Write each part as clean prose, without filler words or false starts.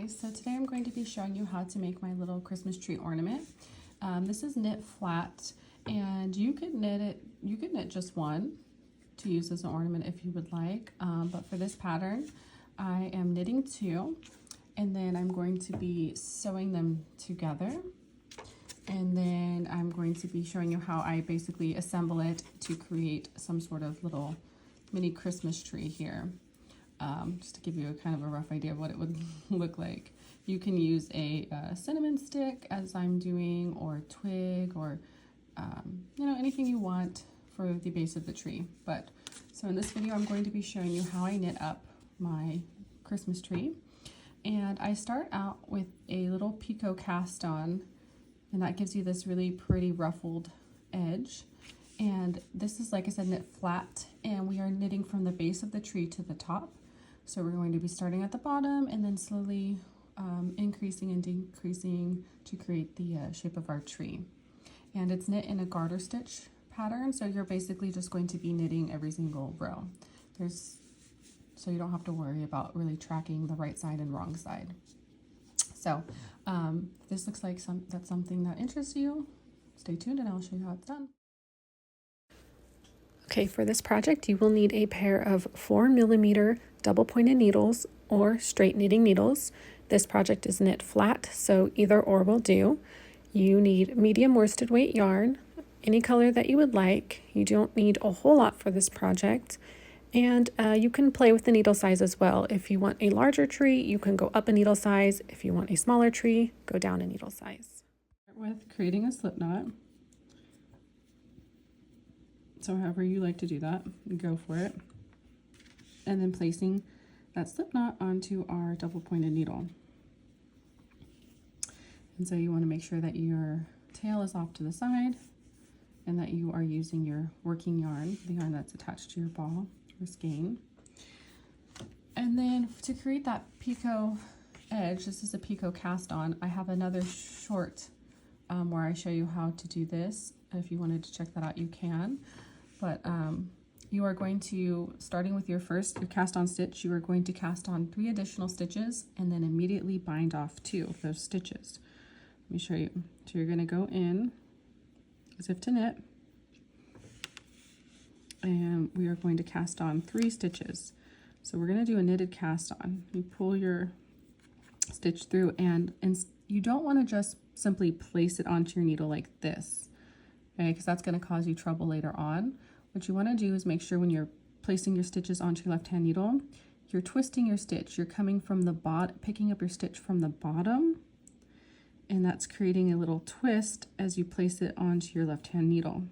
guys, so today I'm going to be showing you how to make my little Christmas tree ornament. This is knit flat, and you could knit just one to use as an ornament if you would like, but for this pattern I am knitting two, and then I'm going to be sewing them together, and then I'm going to be showing you how I basically assemble it to create some sort of little mini Christmas tree here. Just to give you a kind of a rough idea of what it would look like. You can use a cinnamon stick as I'm doing, or twig, or you know, anything you want for the base of the tree. But so in this video I'm going to be showing you how I knit up my Christmas tree, and I start out with a little picot cast on, and that gives you this really pretty ruffled edge. And this is, like I said, knit flat, and we are knitting from the base of the tree to the top. So we're going to be starting at the bottom and then slowly increasing and decreasing to create the shape of our tree. And it's knit in a garter stitch pattern, so you're basically just going to be knitting every single row. So you don't have to worry about really tracking the right side and wrong side. So this looks like that's something that interests you. Stay tuned and I'll show you how it's done. Okay, for this project you will need a pair of 4mm double pointed needles or straight knitting needles. This project is knit flat, so either or will do. You need medium worsted weight yarn, any color that you would like. You don't need a whole lot for this project, and you can play with the needle size as well. If you want a larger tree, you can go up a needle size. If you want a smaller tree, go down a needle size. Start with creating a slip knot. So however you like to do that, go for it. And then placing that slip knot onto our double pointed needle. And so you want to make sure that your tail is off to the side and that you are using your working yarn, the yarn that's attached to your ball or skein. And then to create that picot edge, this is a picot cast on. I have another short where I show you how to do this. If you wanted to check that out, you can. But you are going to, starting with your cast on stitch, you are going to cast on 3 additional stitches and then immediately bind off 2 of those stitches. Let me show you. So you're going to go in as if to knit, and we are going to cast on 3 stitches. So we're going to do a knitted cast on. You pull your stitch through, and you don't want to just simply place it onto your needle like this, okay, because that's going to cause you trouble later on. What you want to do is make sure when you're placing your stitches onto your left hand needle, you're twisting your stitch. You're coming from the bottom, picking up your stitch from the bottom, and that's creating a little twist as you place it onto your left hand needle.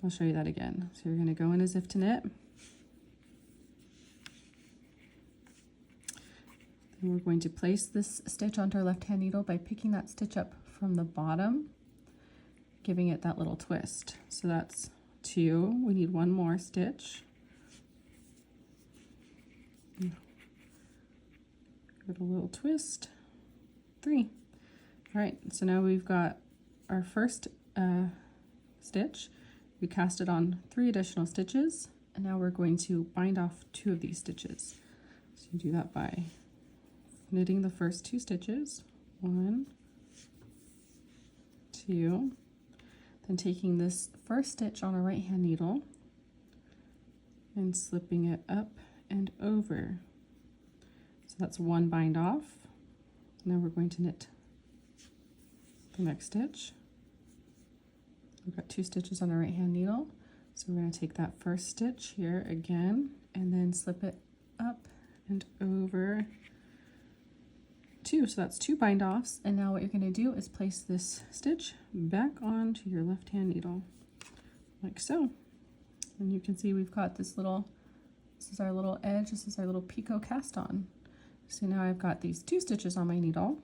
I'll show you that again. So you're going to go in as if to knit. And we're going to place this stitch onto our left hand needle by picking that stitch up from the bottom, giving it that little twist. So that's 2. We need 1 more stitch. Give it a little twist. 3. All right, so now we've got our first stitch. We cast it on 3 additional stitches, and now we're going to bind off 2 of these stitches. So you do that by knitting the first 2 stitches, 1, 2, then taking this first stitch on a right hand needle and slipping it up and over. So that's 1 bind off. Now we're going to knit the next stitch. We've got 2 stitches on the right hand needle, so we're going to take that first stitch here again and then slip it up and over 2. So that's 2 bind offs, and now what you're going to do is place this stitch back onto your left hand needle like so. And you can see we've got this is our little edge, this is our little picot cast on. So now I've got these 2 stitches on my needle.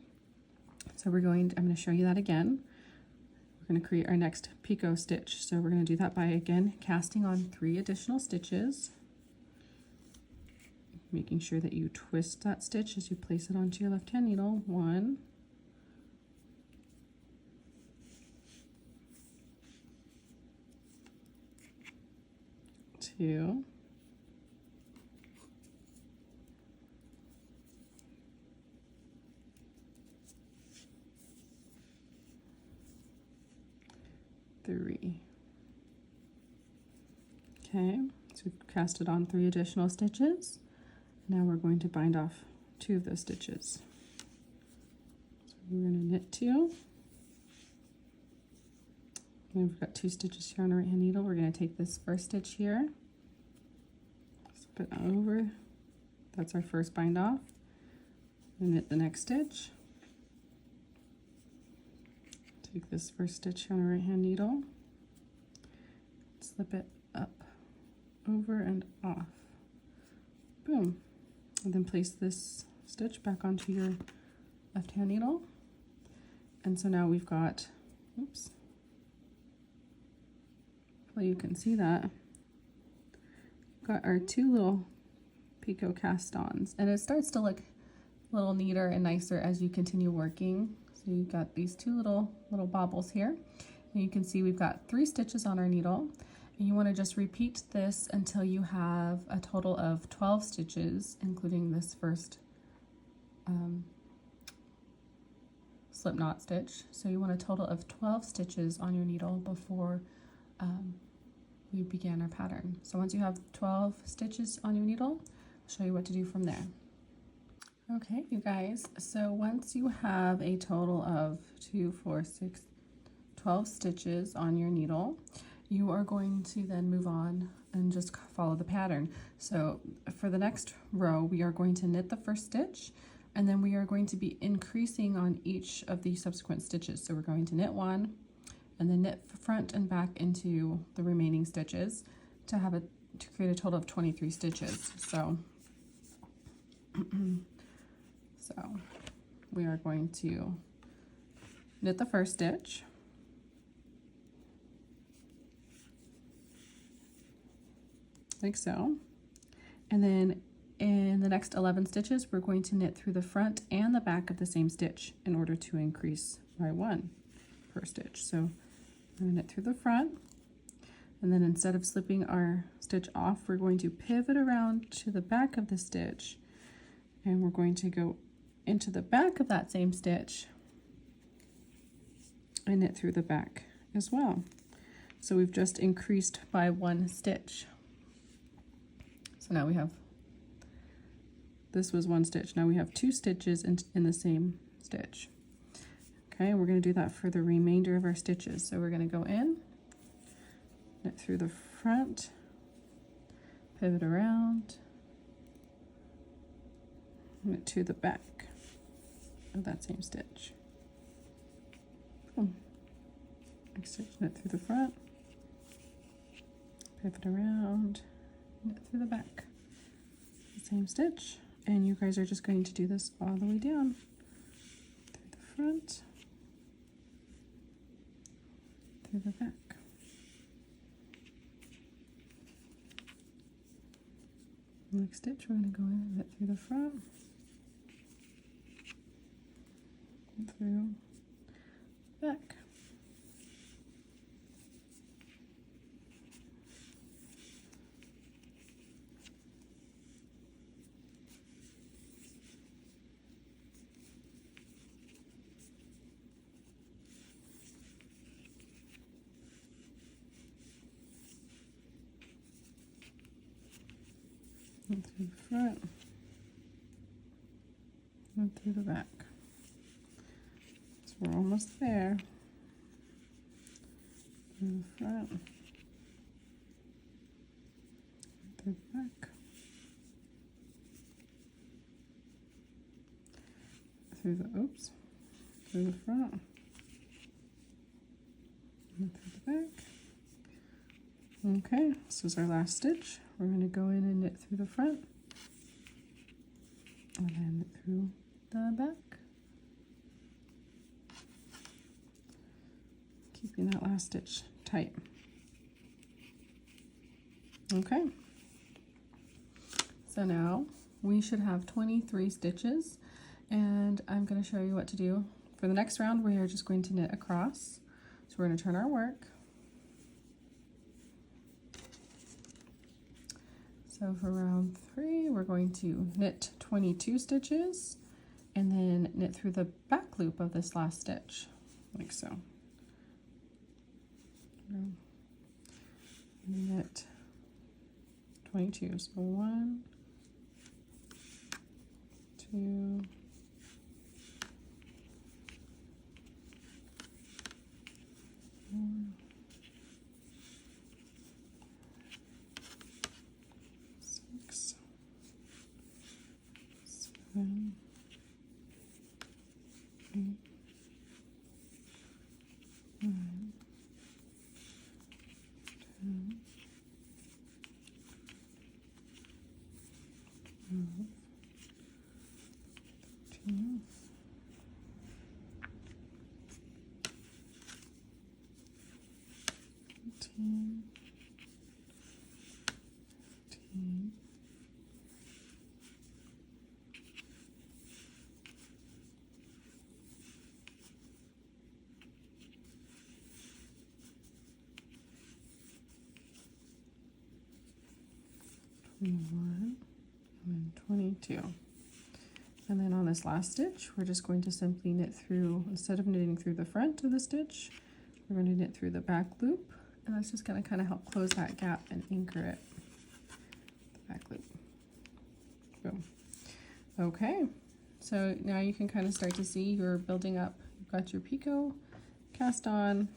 So I'm going to show you that again. We're going to create our next picot stitch. So we're going to do that by, again, casting on 3 additional stitches, making sure that you twist that stitch as you place it onto your left hand needle. 1, 2, 3. Okay, so we've casted on 3 additional stitches. Now we're going to bind off 2 of those stitches. So we're going to knit 2. And we've got 2 stitches here on the right hand needle. We're going to take this first stitch here, slip it over. That's our first bind off. And knit the next stitch. Take this first stitch here on the right hand needle, slip it up, over and off. Boom. And then place this stitch back onto your left hand needle. And so now we've got, oops, well, you can see that we've got our 2 little picot cast-ons, and it starts to look a little neater and nicer as you continue working. So you've got these 2 little bobbles here, and you can see we've got 3 stitches on our needle, and you want to just repeat this until you have a total of 12 stitches, including this first slip knot stitch. So you want a total of 12 stitches on your needle before we began our pattern. So once you have 12 stitches on your needle, I'll show you what to do from there. Okay, you guys, so once you have a total of 2, 4, 6, 12 stitches on your needle, you are going to then move on and just follow the pattern. So for the next row, we are going to knit the first stitch, and then we are going to be increasing on each of the subsequent stitches. So we're going to knit 1, and then knit front and back into the remaining stitches to create a total of 23 stitches. So we are going to knit the first stitch, like so, and then in the next 11 stitches we're going to knit through the front and the back of the same stitch in order to increase by 1 per stitch. So I'm going to knit through the front, and then instead of slipping our stitch off, we're going to pivot around to the back of the stitch, and we're going to go into the back of that same stitch and knit through the back as well. So we've just increased by 1 stitch. So now we have, this was 1 stitch, now we have 2 stitches in the same stitch. Okay, we're going to do that for the remainder of our stitches. So we're going to go in, knit through the front, pivot around, knit to the back of that same stitch. Boom. Next stitch, knit through the front, pivot around, knit through the back, the same stitch. And you guys are just going to do this all the way down, through the front, through the back. Next stitch, we're going to go in and knit through the front, through the back. And through the front, and through the back. So we're almost there. Through the front, through the back, through the front, and through the back. Okay, this is our last stitch. We're going to go in and knit through the front, and then knit through the back, keeping that last stitch tight. Okay, so now we should have 23 stitches, and I'm going to show you what to do. For the next round, we are just going to knit across. So we're going to turn our work. So for round 3, we're going to knit 22 stitches and then knit through the back loop of this last stitch, like so. knit 22. So 1, 2, 4, 6, 7, 8, 9, 10, 12, 13, 14, 15, 21, and 22. And then on this last stitch, we're just going to simply knit through, instead of knitting through the front of the stitch, we're going to knit through the back loop, and that's just going to kind of help close that gap and anchor it. The back loop. Boom. Okay, so now you can kind of start to see you're building up. You've got your picot cast on,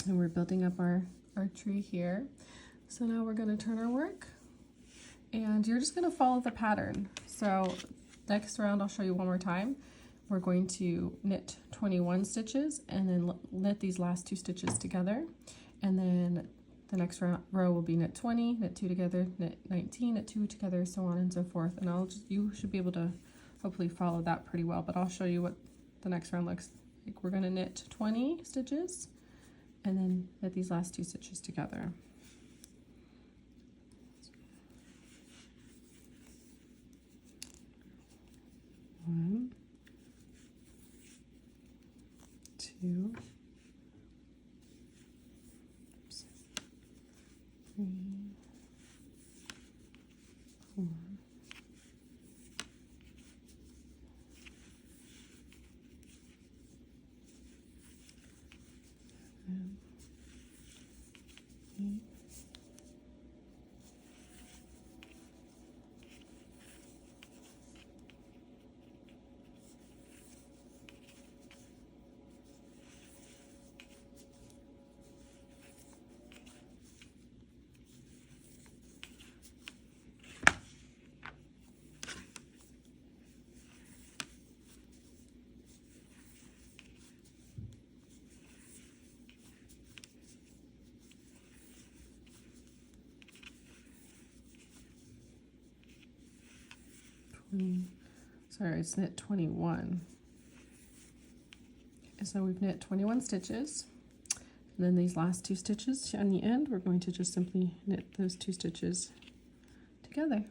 and we're building up our tree here. So now we're going to turn our work, and you're just going to follow the pattern. So next round, I'll show you one more time. We're going to knit 21 stitches and then knit these last 2 stitches together. And then the next row will be knit 20, knit 2 together, knit 19, knit 2 together, so on and so forth. And you should be able to hopefully follow that pretty well, but I'll show you what the next round looks like. We're going to knit 20 stitches and then knit these last 2 stitches together. 1, 2, 3, 4, 7, 8, sorry, it's knit 21. So we've knit 21 stitches, and then these last 2 stitches on the end, we're going to just simply knit those 2 stitches together.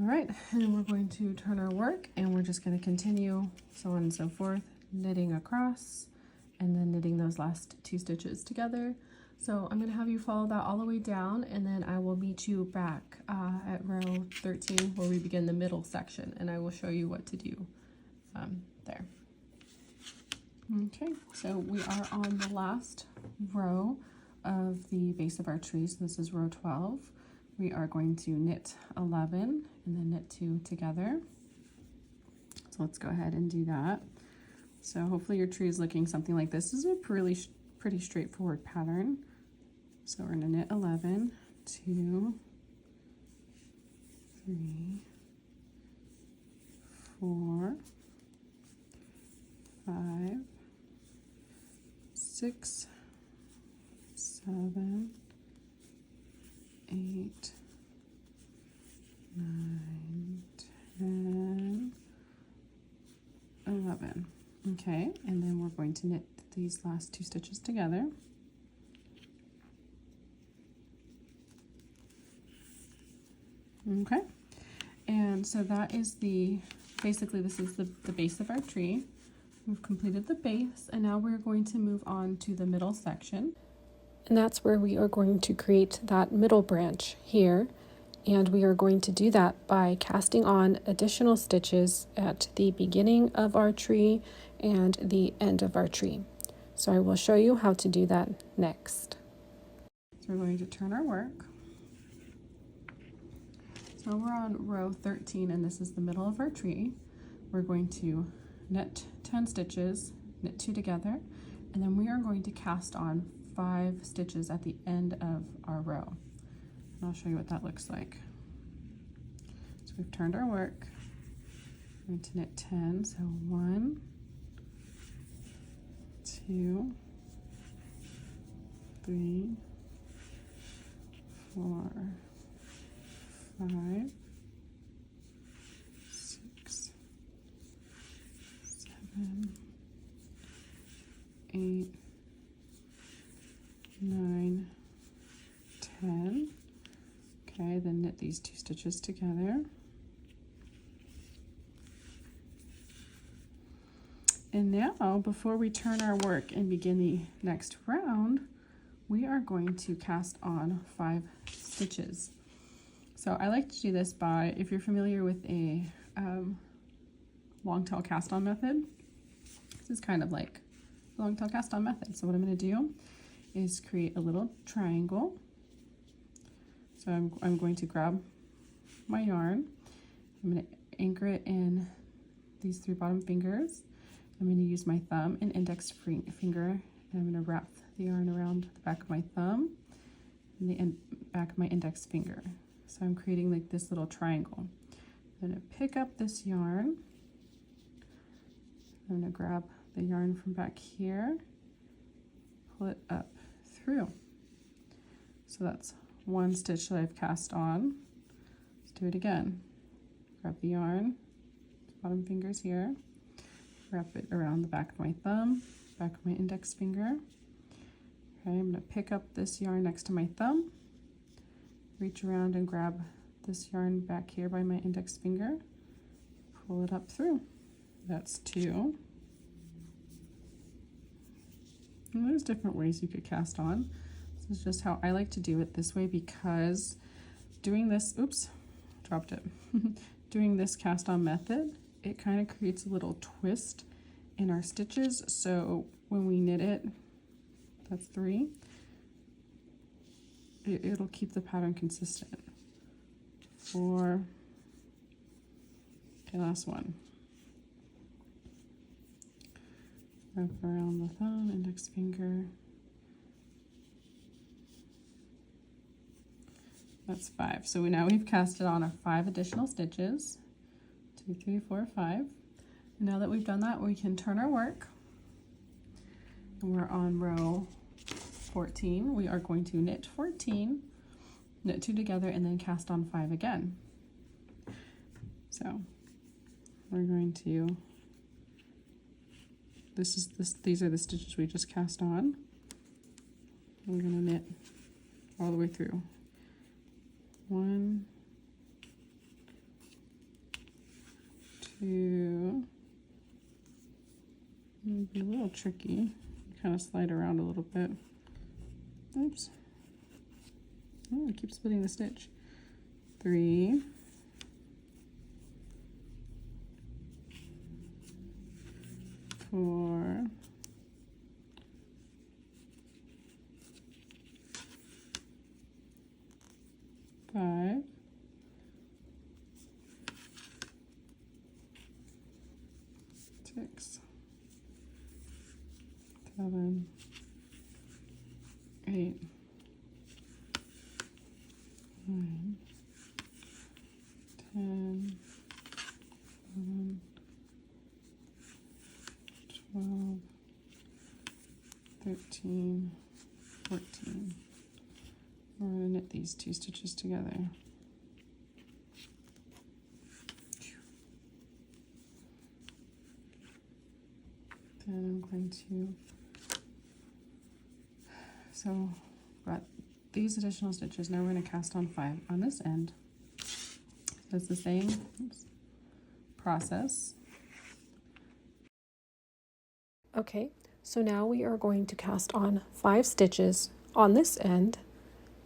All right, and then we're going to turn our work, and we're just going to continue so on and so forth, knitting across, and then knitting those last 2 stitches together. So I'm going to have you follow that all the way down, and then I will meet you back at row 13 where we begin the middle section, and I will show you what to do there. Okay, so we are on the last row of the base of our tree. So this is row 12. We are going to knit 11 and then knit 2 together. So let's go ahead and do that. So hopefully your tree is looking something like this. This is a pretty straightforward pattern. So we're going to knit 11, 2, 3, 4, 5, 6, 7, 8, 9, 10, 11. Okay, and then we're going to knit these last 2 stitches together. Okay, and so that is basically this is the base of our tree. We've completed the base, and now we're going to move on to the middle section. And that's where we are going to create that middle branch here. And we are going to do that by casting on additional stitches at the beginning of our tree and the end of our tree. So I will show you how to do that next. So we're going to turn our work. So we're on row 13 and this is the middle of our tree. We're going to knit 10 stitches, knit 2 together, and then we are going to cast on 5 stitches at the end of our row. And I'll show you what that looks like. So we've turned our work. I'm going to knit 10, so 1, 2, 3, 4, 5, 6, 7, 8, 9, 10. Okay, then knit these 2 stitches together. And now, before we turn our work and begin the next round, we are going to cast on 5 stitches. So I like to do this by, if you're familiar with a long tail cast on method, this is kind of like a long tail cast on method. So what I'm going to do is create a little triangle. So I'm going to grab my yarn. I'm going to anchor it in these 3 bottom fingers. I'm going to use my thumb and index finger, and I'm going to wrap the yarn around the back of my thumb and the back of my index finger. So I'm creating like this little triangle. I'm going to pick up this yarn. I'm going to grab the yarn from back here, pull it up through. So that's 1 stitch that I've cast on. Let's do it again. Grab the yarn, bottom fingers here, wrap it around the back of my thumb, back of my index finger. Okay, I'm going to pick up this yarn next to my thumb, reach around and grab this yarn back here by my index finger, pull it up through. That's 2. And there's different ways you could cast on. This is just how I like to do it this way, because doing this, oops, dropped it. Doing this cast on method, it kind of creates a little twist in our stitches. So when we knit it, that's 3, it'll keep the pattern consistent. 4, okay, last one. Wrap around the thumb, index finger. That's 5. So now we've casted on our 5 additional stitches. 2, 3, 4, 5. And now that we've done that, we can turn our work. And we're on row 14. We are going to knit 14, knit 2 together, and then cast on 5 again. So we're going to, these are the stitches we just cast on. We're going to knit all the way through. 1, 2, it'll be a little tricky. Kind of slide around a little bit. Oops. Oh, I keep splitting the stitch. 3, 4, 5, 6, 7, 8, 9, 10, 11, 12, 13, 14. We're going to knit these 2 stitches together. Then I'm going to, so got these additional stitches. Now we're going to cast on 5 on this end. So it's the same process. Okay, so now we are going to cast on 5 stitches on this end,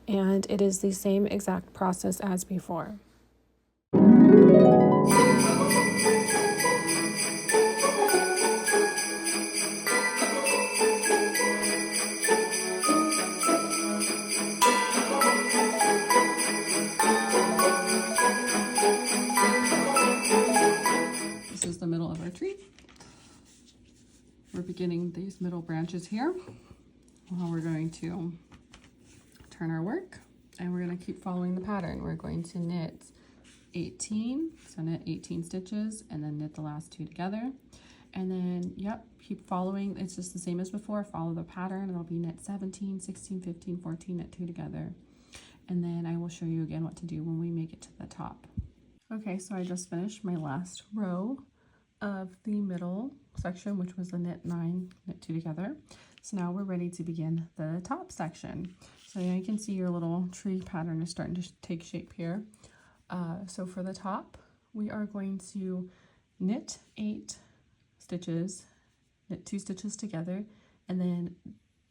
and it is the same exact process as before. we're beginning these middle branches here. Well, we're going to turn our work and we're going to keep following the pattern. We're going to knit 18, so knit 18 stitches and then knit the last 2 together. And then, yep, keep following. It's just the same as before. Follow the pattern. It'll be knit 17, 16, 15, 14, knit 2 together. And then I will show you again what to do when we make it to the top. Okay, so I just finished my last row of the middle section, which was the knit 9, knit 2 together. So now we're ready to begin the top section. So now you can see your little tree pattern is starting to take shape here. So for the top, we are going to knit 8 stitches, knit 2 stitches together, and then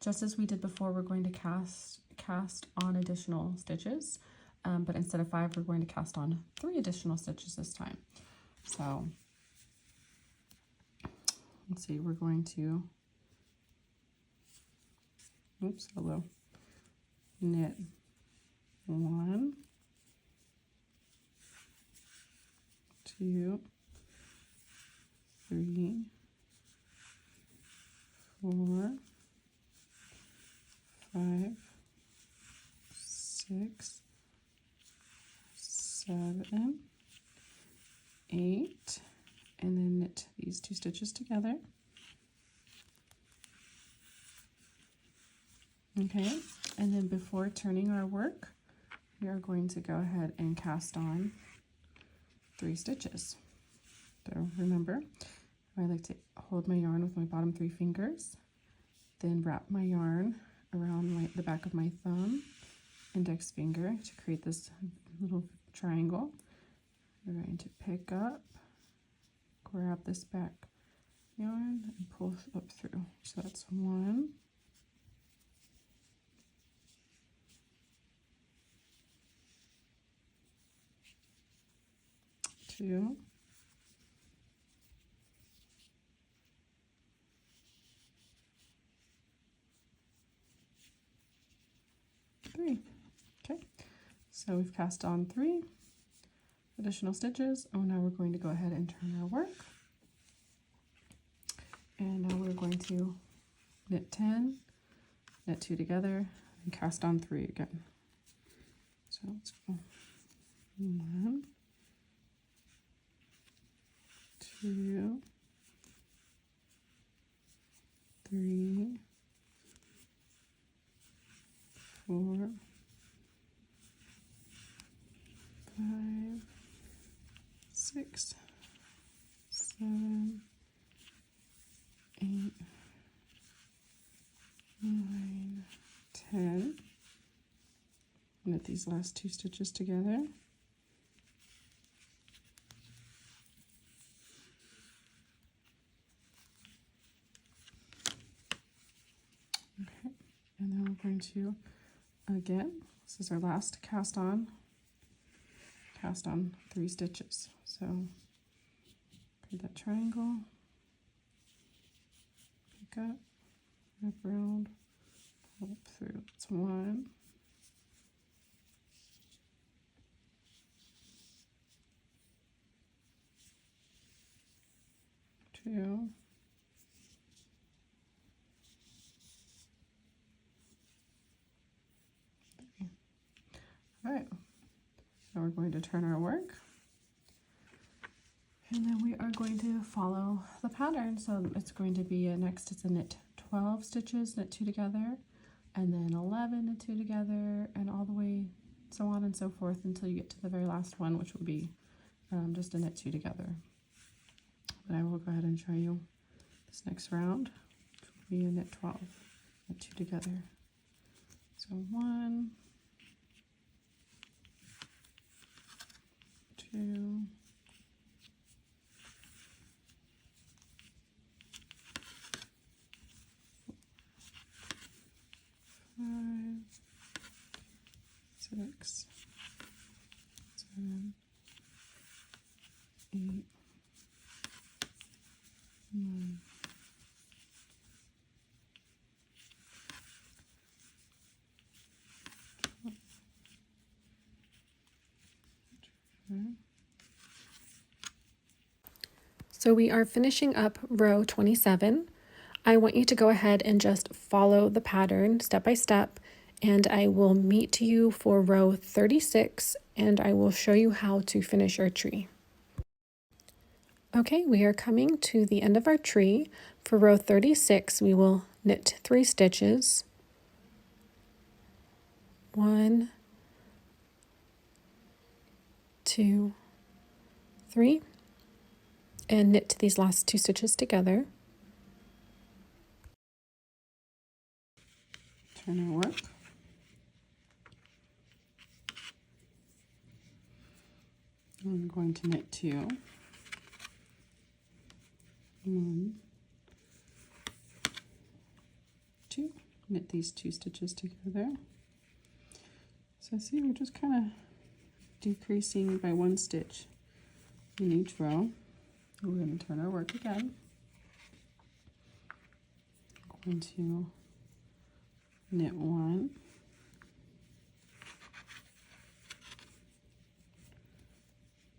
just as we did before, we're going to cast on additional stitches, but instead of 5, we're going to cast on 3 additional stitches this time. So let's see, we're going to, oops, hello, knit 1, 2, 3, 4, 5, 6, 7, 8, and then knit these 2 stitches together. Okay, and then before turning our work, we are going to go ahead and cast on 3 stitches. So remember, I like to hold my yarn with my bottom 3 fingers, then wrap my yarn around the back of my thumb, index finger to create this little triangle. We're going to pick up, grab this back yarn, and pull up through. So that's 1, 2, 3. Okay, so we've cast on 3 additional stitches. Oh, now we're going to go ahead and turn our work. And now we're going to knit 10, knit 2 together, and cast on 3 again. So let's go 1, 2, 3, 4, 5, 6, 7, 8, 9, 10. Knit these last 2 stitches together. Okay, and then we're going to, again, this is our last cast on 3 stitches. So create that triangle, pick up, wrap around, pull up through. It's 1, 2, 3. All right. Now we're going to turn our work, and then we are going to follow the pattern. So it's going to be next it's a knit 12 stitches, knit 2 together, and then 11, knit 2 together, and all the way so on and so forth until you get to the very last one, which will be just a knit 2 together. But I will go ahead and show you this next round, which will be a knit 12, knit 2 together. So 1, 2, 5, 6, 7, 8, 9, 12. So we are finishing up row 27. I want you to go ahead and just follow the pattern step by step, and I will meet you for row 36 and I will show you how to finish your tree. Okay, we are coming to the end of our tree. For row 36, we will knit 3 stitches. 1, 2, 3, and knit these last 2 stitches together. Turn our work. I'm going to knit 2. 1, 2. Knit these 2 stitches together. So see, we're just kind of decreasing by 1 stitch in each row. We're going to turn our work again. I'm going to knit 1,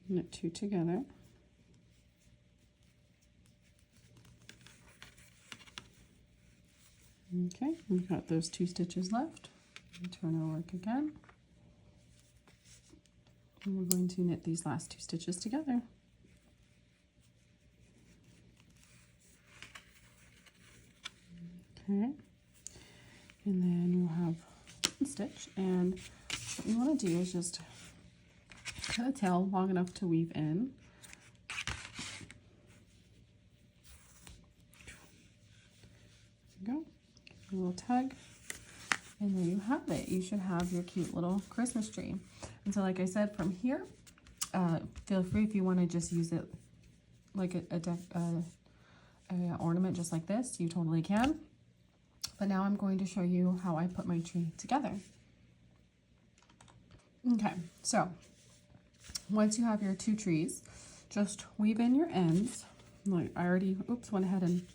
knit 2 together, okay, we've got those 2 stitches left. Turn our work again, and we're going to knit these last 2 stitches together. Okay, and then you'll have 1 stitch, and what you want to do is just cut a tail long enough to weave in. There you go, a little tug, and there you have it. You should have your cute little Christmas tree. And so, like I said, from here, feel free if you want to just use it like a ornament just like this, you totally can. But now I'm going to show you how I put my tree together. Okay, so once you have your 2 trees, just weave in your ends. Like I already, went ahead and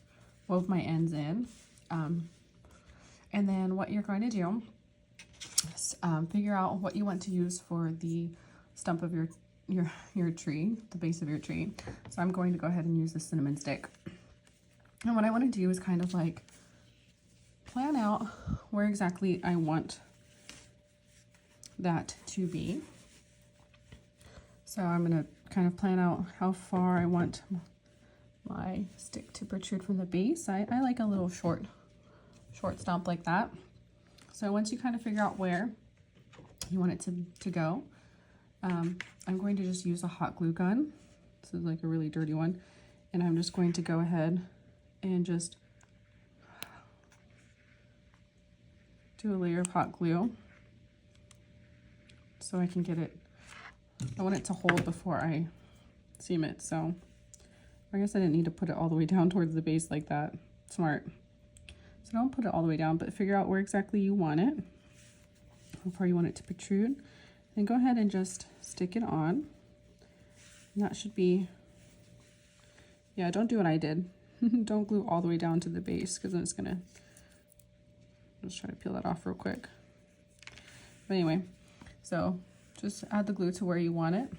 wove my ends in. And then what you're going to do is figure out what you want to use for the stump of your tree, the base of your tree. So I'm going to go ahead and use the cinnamon stick. And what I want to do is kind of like plan out where exactly I want that to be. So I'm going to kind of plan out how far I want my stick to protrude from the base. I like a little short stump like that. So once you kind of figure out where you want it to go, I'm going to just use a hot glue gun. This is like a really dirty one. And I'm just going to go ahead and just do a layer of hot glue so I can get it. I want it to hold before I seam it. So I guess I didn't need to put it all the way down towards the base like that. Smart. So don't put it all the way down, but figure out where exactly you want it, how far you want it to protrude. Then go ahead and just stick it on. And that should be, yeah, don't do what I did. Don't glue all the way down to the base, because then it's gonna, just try to peel that off real quick. But anyway, so just add the glue to where you want it.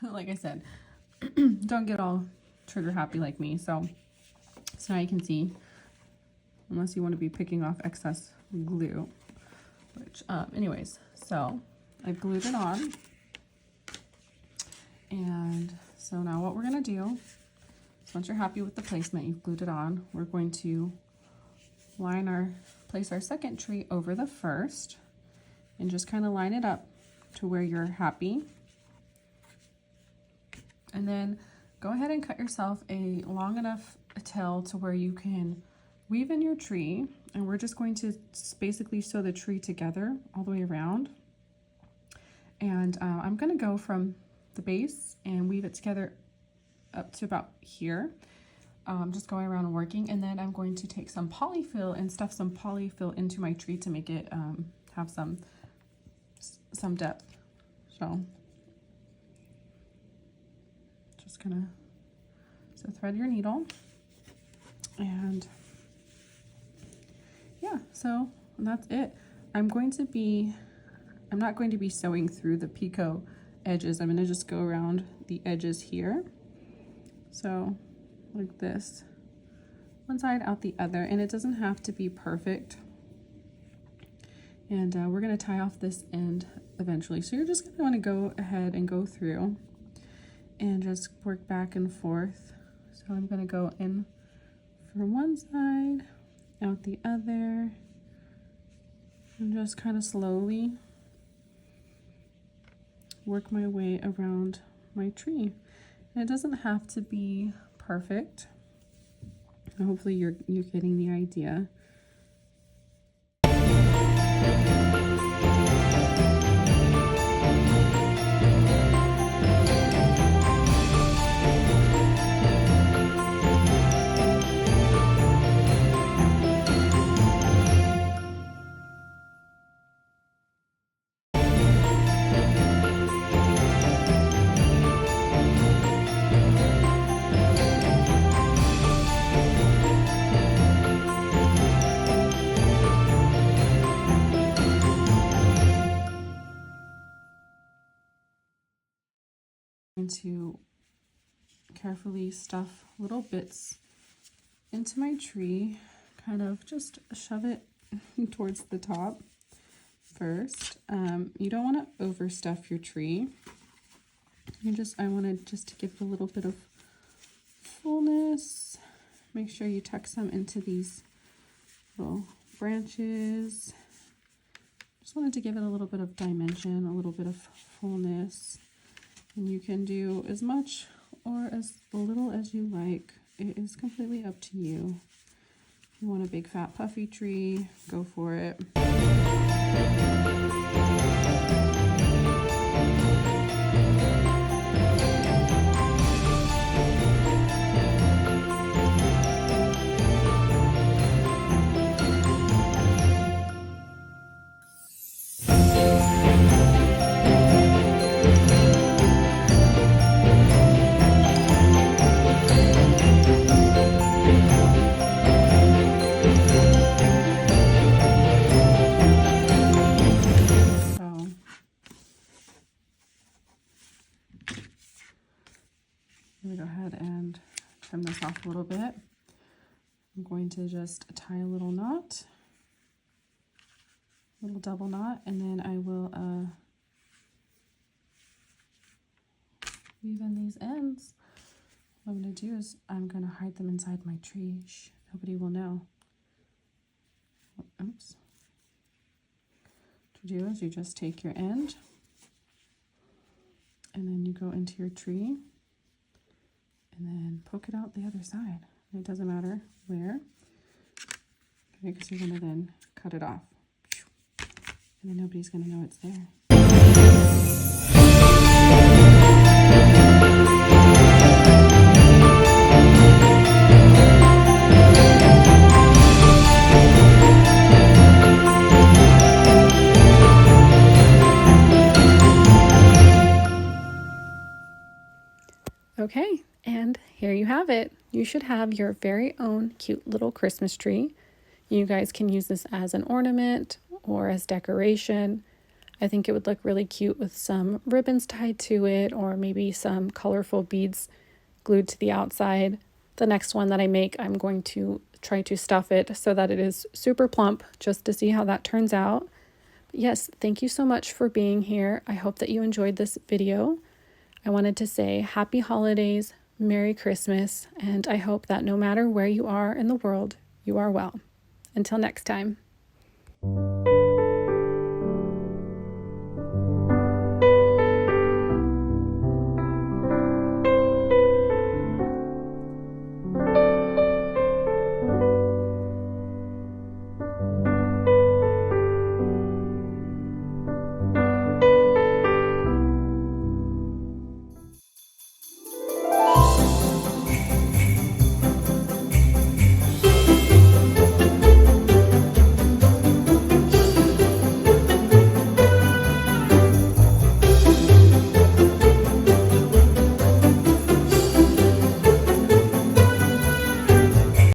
Like I said, don't get all trigger happy like me. So now you can see, unless you want to be picking off excess glue, which anyways, so I've glued it on. And so now what we're going to do is, once you're happy with the placement, you've glued it on, we're going to place our second tree over the first and just kind of line it up to where you're happy. And then go ahead and cut yourself a long enough tail to where you can weave in your tree, and we're just going to basically sew the tree together all the way around. And I'm going to go from the base and weave it together up to about here, just going around and working. And then I'm going to take some polyfill and stuff some polyfill into my tree to make it have some depth. So just gonna thread your needle, and yeah, so that's it. I'm not going to be sewing through the picot edges. I'm going to just go around the edges here So like this, one side out the other, and it doesn't have to be perfect. And we're going to tie off this end eventually. So you're just going to want to go ahead and go through and just work back and forth. So I'm going to go in from one side, out the other, and just kind of slowly work my way around my tree. And it doesn't have to be perfect. Hopefully you're getting the idea. To carefully stuff little bits into my tree, kind of just shove it towards the top first. You don't want to overstuff your tree. I wanted just to give it a little bit of fullness. Make sure you tuck some into these little branches. Just wanted to give it a little bit of dimension, a little bit of fullness. And you can do as much or as little as you like. It is completely up to you. If you want a big fat puffy tree, go for it. Let me go ahead and trim this off a little bit. I'm going to just tie a little knot, a little double knot, and then I will weave in these ends. What I'm going to do is I'm going to hide them inside my tree. Shh, nobody will know. Oops. What you do is you just take your end and then you go into your tree and then poke it out the other side. It doesn't matter where, okay, because you're going to then cut it off. And then nobody's going to know it's there. Okay, and here you have it. You should have your very own cute little Christmas tree. You guys can use this as an ornament or as decoration. I think it would look really cute with some ribbons tied to it, or maybe some colorful beads glued to the outside. The next one that I make, I'm going to try to stuff it so that it is super plump, just to see how that turns out. But yes, thank you so much for being here. I hope that you enjoyed this video. I wanted to say happy holidays, Merry Christmas, and I hope that no matter where you are in the world, you are well. Until next time.